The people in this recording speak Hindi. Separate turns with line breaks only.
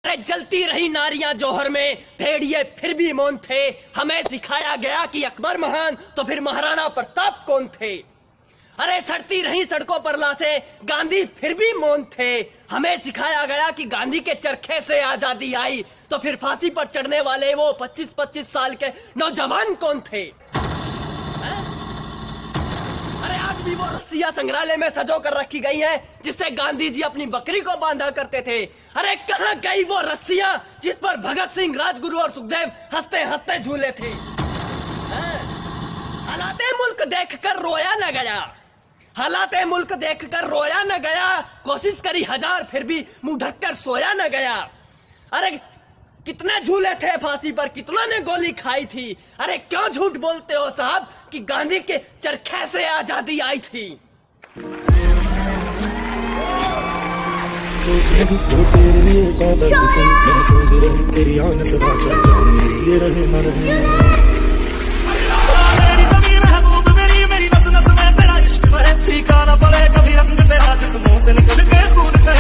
अरे जलती रही नारियां जौहर में, भेड़िए फिर भी मौन थे। हमें सिखाया गया कि अकबर महान तो फिर महाराणा प्रताप कौन थे। अरे सड़ती रही सड़कों पर लाशें, गांधी फिर भी मौन थे। हमें सिखाया गया कि गांधी के चरखे से आजादी आई तो फिर फांसी पर चढ़ने वाले वो 25-25 साल के नौजवान कौन थे। अरे आज भी वो रस्सियां संग्रहालय में सजो कर रखी गई हैं जिससे गांधी जी अपनी बकरी को बांधा करते थे। अरे कहां गई वो रस्सियां जिस पर भगत सिंह, राजगुरु और सुखदेव हंसते हंसते झूले थे। हालाते मुल्क देखकर रोया न गया, हालाते मुल्क देखकर रोया न गया। कोशिश करी हजार फिर भी मुंह ढककर सोया न गया। अरे कितने झूले थे फांसी पर, कितना ने गोली खाई थी। अरे क्यों झूठ बोलते हो साहब कि गांधी के चरखे से आजादी आई थी।
तेरे लिए सौदा महफूज रहे, तेरी आन सदा चल जाऊं, मेरी ये रहे न रहे। मेरी ज़मीं महबूब मेरी नस नस में तेरा इश्क बहे, फीका न पड़े कभी रंग तेरा जिस्मों से निकल के खून बहे।